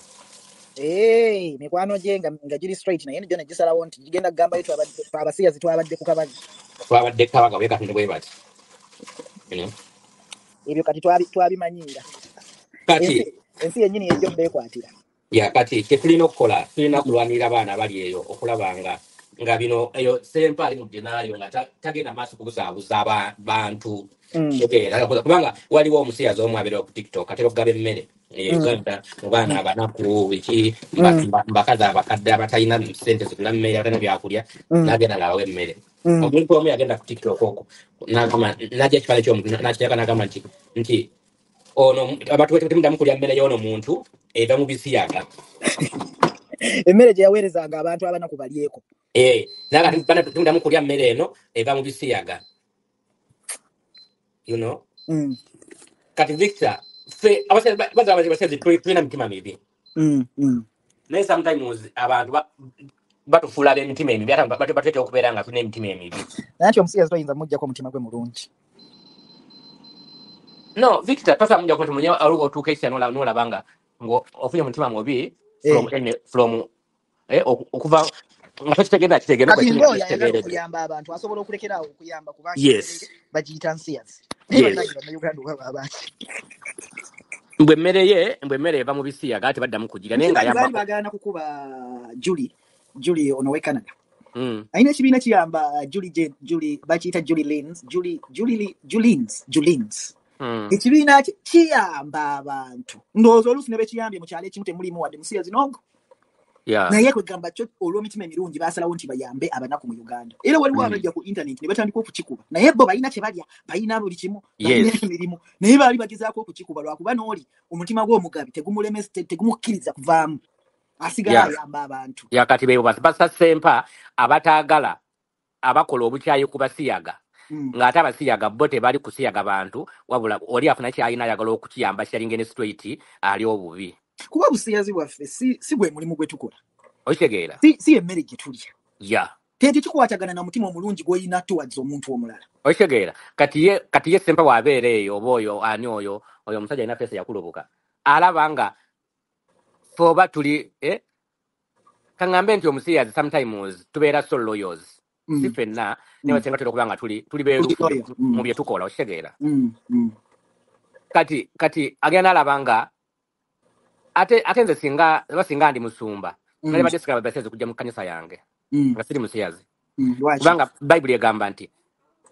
mikwano gye nga giri straight naye njo negisalawo nti gigenda kugamba abasiyazi twabadde ku kabaga bwe katonda bwe bati ebyo kati twabimanyiira kati ensi yennyini ejjo beekwatira kati tetulina okukola tulina kulwanirira abaana bali eyo okulaba nga bino eyo Ssempa ali mu jenaayo nga tagenda maaso kubuzaabuza bantu kubanga waliwo omusiyazi omu abeera ku TikTok atera okugaba emmere Uganda mu baana abanaku biki mbakazi abakadde abatalina sente zigula mmere abatalina byakulya n'agenda ng'abawa emmere omuntu omu yagenda ku TikTok okwo n'ajja ekifaananyi ky'omuntu n'akiraka n'agamba nti ono abantu temuddamu kulya mmere y'ono muntu eva mu Bisiyaga emmere gye yaweerezanga abantu abanaku balyeko naga temuddamu kulya mmere eno eva mu Bisiyaga kati Victor fe abasezi tulina mitima mibi naye sometimes abantu batufuula ab'emitima emibi ate batuleta okubeera nga tulina emitima emibi naye nti omusiyazi toyinza mujjako omutima gwe mulungi no Victor tosa mujja kuti munye alugo otuuka ekisa n'olaba nga ofunye omutima mubi from okuva nga tokitegenda kitegenda okuyamba abantu asobola okulekeraawo okuyamba kubanga bagiyita nsiyazi mbwe emmere eva mu Bisiyaga ate baddamu kugira naye nga baali bagaana kukuba Julie ono w'e Canada ayina ekibiina kiyamba Julie bakiyita Julines ekibiina kiyamba abantu ndowooza oluusi ne bekiyambye mu kyalo ekimu temulimu wadde musiyazi n'ogo naye kwegamba kyo olw'emitima emirungi basalawo nti bayambe abanaku mu Uganda era waliwo abajja ku internet ne batandika okukikuba naye bo balina kye balya balina buli kimu balina emirimu naye baali bagezaako okukikuba lwakuba n'oli omutima gw'omugabi tegumukkiriza kuvaamu asigala ayamba abantu kati beebo Pastor Ssempa abataagala abakola obukyayi ku Basiyaga ng'ate Abasiyaga bo tebali kusiyaga bantu wabula oli afuna kyalina ayagala okukiyamba kyalinga ne straight ali obubi kuba obusiyazi bwaffe si gwe mulimu gwe tukola okitegeera si emmere gye tulya tenti kikwatagana na mutima omulungi gw'olina towards omuntu omulala okitegeera kati ye Ssempa waabeera eyo oba oyo ani oyo omusajja alina feesa yakulubuka alaba nga foba tuli kaŋŋambe nti omusiyazi sometimes tubeera so lawyers si ffenna naye basenga tutera okuba nga tuli beerufu mu bye tukola okitegeera kati agenda alaba nga ate nze singa ndi musumba nali badde sigala basezi kujja mu kkanisa yange nga siri musiyazi kubanga bayibuli egamba nti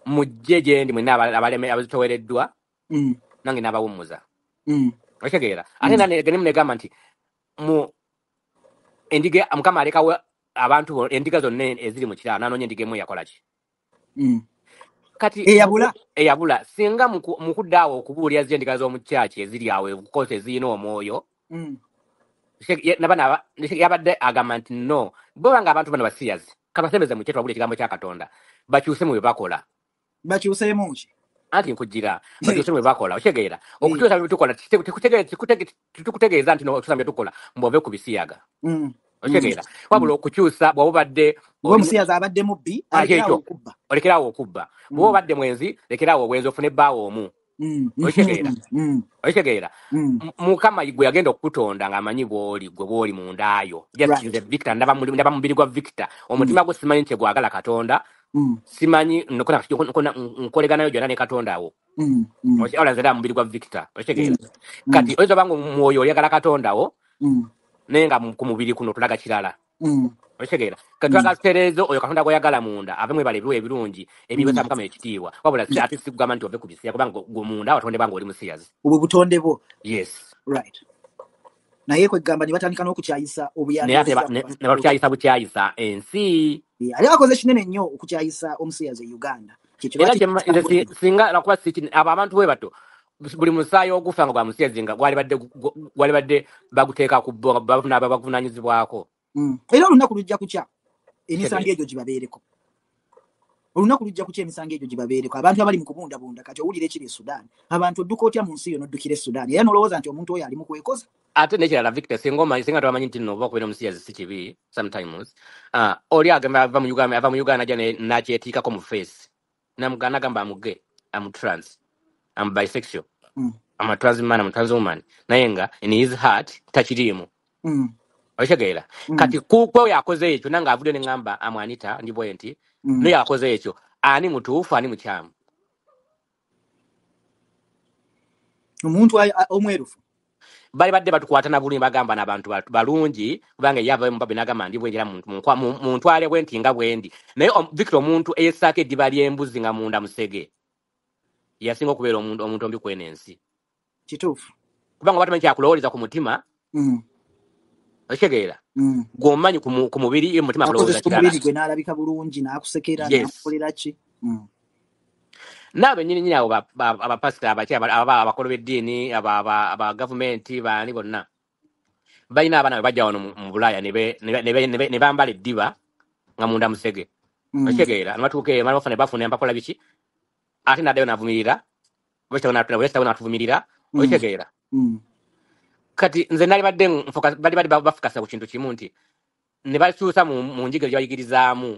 mujje gye ndi mwenna abaleme abazitowereddwa nange n'abawummuza okitegeera ate nagene negamba nti endiga Mukama alekawo abantu endiga zonna eziri mu kiraalo nanoonya endiga emu yakola ki kati eyabula singa mu kuddaawo okubuulira zi endiga z'omu kyaki eziri awo okukosa ezirina omwoyo yabadde agamba nti no bo banga abantu bano basiyazi kabasembeze mu kyetwa buli ekigambo kya Katonda bakyuse mu bye bakola bakyuseemu ki anti nkujira bakyuse mu bye bakola okitegeera okukyusa mu bye tukola tukutegeeza nti okukyusa mu bye tukola mbove ku Bisiyaga okitegeera wabula okukyusa bw'oba obadde omusiyazi abadde mubbi olekeraawo okubba bw'oba obadde mwenzi lekeraawo obwenzi ofune ebbaawo omu okitegeera Mukama gwe yagenda okukutonda ng'amanyi gwe bw'oli mundaayo nze Victor ndaba mubiri gwa Victor omutima gwo simanyi nti gwagala Katonda simanyi nkoleganayo gyonna ne Katonda awo ola nze ndaba mubiri gwa Victor okitegeera kati oyinza oba nga omwoyo oyagala Katonda wo naye nga ku mubiri kuno tulaga kirala Okitegera katwagala tutereezo oyo Katonda gw'oyagala munda ave mwebala ebiwa ebirungi ebiwesa Mukama ekitiibwa wabula ate si kugamba nti ove ku bisiya kubanga gwe munda watondebwa ng'oli musiyazi obwo butonde bwo. yes Right. Naye kwegamba ne batandika n'okukyayisa obuyambi ne bakyayisa ensi ali akoze kinene nnyo okukyayisa omusiyazi e Uganda. Era singa lakuba sikini abo abantu bwe bato buli musaayi ogufa nga gwa musiyazi nga gwali badde baguteeka ku bafuna bavunaanyizibwako. Era olunaku lujja kukya emisango egyo gibabeereko. Olunaku lujja kukya emisango egyo gibabeereko. Abantu abali mu kubundabunda kati owulira ekiri e Sudan. Abantu odduka otya mu nsi yo n'oddukira e Sudan. Era n'olowooza nti omuntu oyo ali mu kwekoza. Ate n'ekirala Victor singa twamanyi nti nno oba okubeera omusiyazi si kibi sometimes oli agamba ava mu Uganda ajja n'akyetiikako mu face namugana agamba amuge am trans am bisexual am a trans man am a trans woman naye nga in his heart takiriimu okitegeera kati kuko yakoze ekyo nanga avudde ne ngamba amwanita ndi bwe nti no yakoze ekyo ani mutuufu ani mukyamu omuntu omwerufu bali badde batukwatana bulungi bagamba n'abantu balungi kubanga yava mu babe n'agamba ndi bwenjera muntu ale bwenti nga bwendi naye Victor omuntu eyesaako eddiba ly'embuzi nga munda musege yasinga okubeera omuntu ombi kwena ensi kituufu kubanga batamanyi kyakulowooleza ku mutima okitegeera gw'omanyi ku mubiri mutima akulowooza kirala gwe n'alabika bulungi n'akusekera n'akukolera ki nabo nyini abo abapasita abakolo b'eddiini aba gavumenti baani bonna balina abaana bajja wano mu Bulaaya ne bambala eddiba nga munda musege okitegeera nebatuuka ne bafuna empapola biki ate naddayo n'avumirira wesitawo n'atuvumirira okitegeera kati nze nali bali bafukasa ku kintu kimu nti ne bakyusa mu njigirizo bayigirizaamu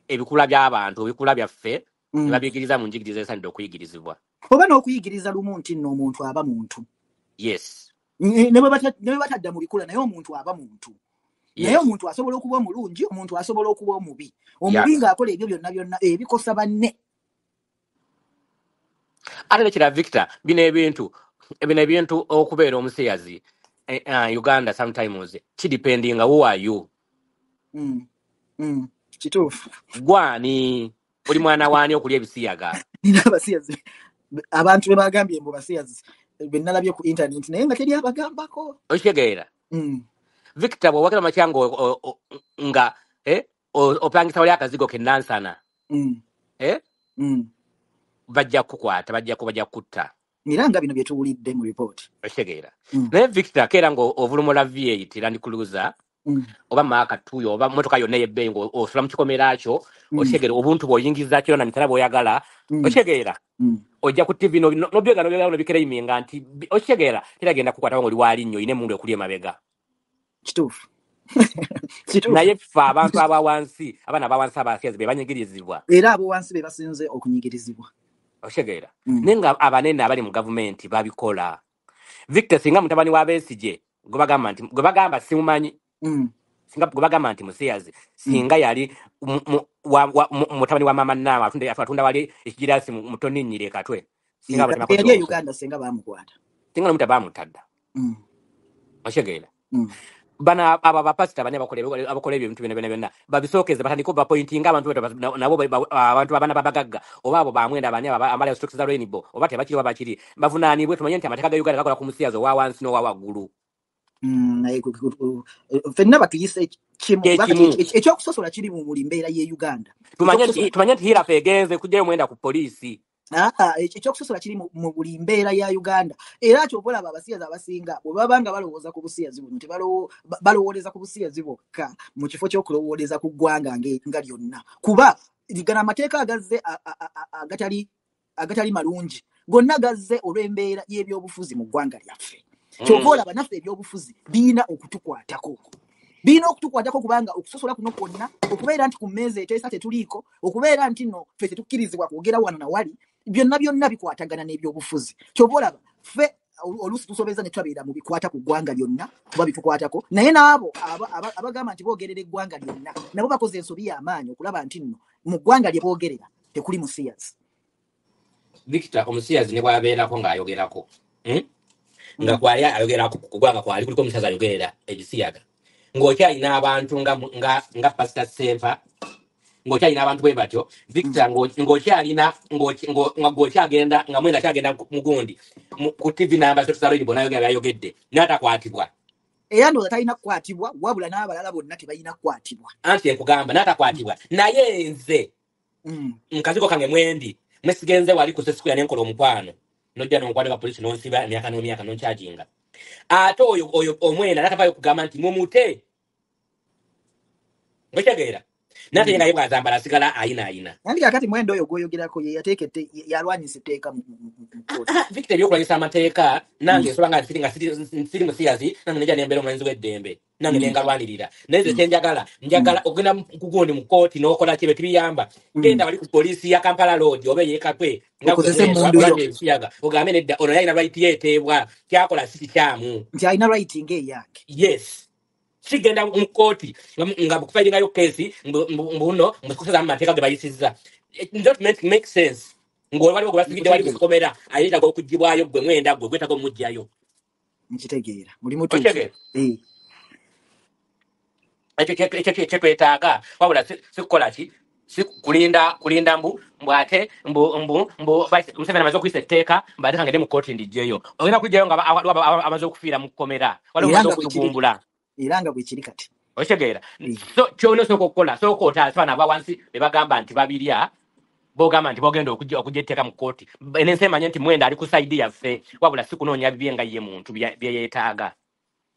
ebikula by'abantu ebikula byaffe ne babiyigiriza mu njigirizo esaanidde okuyigirizibwa oba n'okuyigiriza lumu nti nno omuntu aba muntu yes ne bwe batadda mu bikula naye omuntu aba muntu naye omuntu asobola okuba omulungi omuntu asobola okuba omubi ng'akola ebyo byonna ebikosa banne ate nekira Victor bino ebintu okubeera omusiyazi Uganda sometimes kidependinga who are you kituufu gwani oli mwana waani okulya ebisiyaga abasiyazi abantu be bagambye mbu basiyazi be nalabye ku internet naye nga teri abagambako okitegeera Victor bw'owakira makyanga nga opangisa wali akazigo kennansana bajja kukwata bajja kutta era nga bino bye tuwulidde mu report okitegeera naye Victor keera ng'ovulumula V8 Land Cruiser oba maaka tuyo oba motoka yonna ey'ebbeeyi ng'osula mu kikomera kyo okitegeera obuntu bw'oyingiza kiro na mitala bw'oyagala okitegeera ojja ku TV n'obyogano bikereiminga nti okitegeera teragenda kukwata ng'oli waali nnyo oyina emmundu ekuli emabega kituufu naye ffe abantu abawansi abaana abawansi abasiyazi be banyigirizibwa era abo wansi be basinze okunyigirizibwa okitegeera naye nga abanene abali mu gavumenti babikola Victor singa mutabani wa Besigye gwe bagamba simumanyi singa gwe bagamba nti musiyazi singa yali mutabani wa mama Naama atunda wali ekigirasi mutoninyire katwe singa yali e Uganda singa bamukwata singa nomuta bamutadda okitegeera bana aba bapasita bane abakola ebyo ebintu byonna babisookeze batandika bapointinga abantu nabo abantu abana babagagga oba abo bamwenda bani amala stocks za Rainbow oba tebakiri babakiri bavunaanibwe tumanye nti amateeka ga Uganda gakola ku musiyazi owa wansi n'owa waggulu fenna batuyise kimu ekyokusosola kiri mu buli mbeera y'e Uganda tumanye nti hirafu egenze kujjayo mwenda ku poliisi ekyokusosola kiri mu buli mbeera ya Uganda era kyobolaba abasiyazi abasinga bwe babanga balowooza ku busiyazi buno balowooleza ku busiyazi bwokka mu kifo ky'okulowooleza ku ggwanga nga lyonna kuba gana amateeka agazze agatali malungi gonna gazze olw'embeera y'ebyobufuzi mu ggwanga lyaffe kyova olaba naffe ebyobufuzi birina okutukwatako kubanga okusosola kuno kwonna okubeera nti ku mmeeza eteesa tetuliiko okubeera nti nno ffe tetukkirizibwa kwogera wano na wali byonna bikwatagana n'ebyobufuzi kyova olaba ffe oluusi tusobeza ne twabeera mu bikwata ku ggwanga lyonna kuba bitukwatako naye n'abo abagamba nti boogerera eggwanga lyonna nabo bakoze ensobi y'amaanyi okulaba nti nno mu ggwanga lye boogerera tekuli musiyazi Victor omusiyazi ne bw'abeerako ng'ayogerako nga kwali ayogerako ku ggwanga kwali kuliko omusiyazi ayogerera Ebisiyaga ng'okyalina abantu nga Pastor Ssempa, ng'okyalina abantu bwe batyo, Victor ng'okyagenda nga mwenda kyagenda mugundi ku TV namba zotusalo ibona yayogedde n'atakwatibwa. Era ndo talina kukwatibwa wabula n'abalala bonna tebalina kukwatibwa. Anti nkugamba n'atakwatibwa. Naye nze nkaziko kange mwendi mwesigenze wali ku sesiku ya nenkola omukwano nojja n'onkwatibwa polisi n'onsiba emyaka n'emyaka n'onkyajinga. Ate oyo omwenda natavayo kugamba nti mumute. Ngotegeera. Nate yenga yebwa zambala sigala ayina. Nandi kakati mwendo oyo goyogerako ye yatekete yalwanyisa etteeka mu kooti. Victor byokulanyisa amateeka nange nsobanga siri musiyazi nange nejja nembera omwenzi w'eddembe nange nengalwanirira. Neze njagala ogenda kugundi mu kooti n'okola kibe tibiyamba. Genda wali ku polisi ya Kampala Road obe yekakwe nga Ebisiyaga ogambe nedda ono yalina right yeetebwa kyakola siti kyamu. Nti alina right ng'eyake. Yes. Sigenda mu kooti nga bukufayiringayo kesi mbuno mbukusaza mu mateeka ge bayisizza. It don't make sense. Ng'olwaliwo gwe basigidde wali kukomera ayitaga okugibwayo gwe mwenda gwe gwetaga omugyayo. Nkitegeera mulimu tuufu. Ekyo kyetwetaaga wabula sikukola ki kulinda mbu ate mbu Museveni amaze okuyisa etteeka mbate kangende mu kooti ndiggyeyo. Ogenda kujjayo nga amaze okufiira mu kkomera waliwo amaze okutugumbula. Era nga bwe kiri kati. Okitegeera. So kyona osooka okukola sooka otaasibana abawansi be bagamba nti babirya bogamba nti bogenda okujja etteeka mu kooti. Nense manye nti mwenda ali ku sayidi yaffe wabula si kunoonya bibye nga ye muntu bye yeetaaga.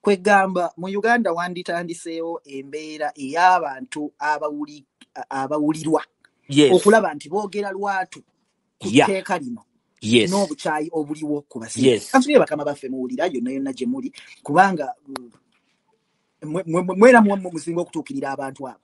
Kwegamba mu Uganda wanditandiseewo embeera ey'abantu abawulirwa okulaba nti boogera lwatu ku tteeka lino n'obukyayi obuliwo ku basiyazi. Kansuye bakama baffe muwulira yonna yonna gye muli kubanga mwera musinga okutuukirira abantu abo.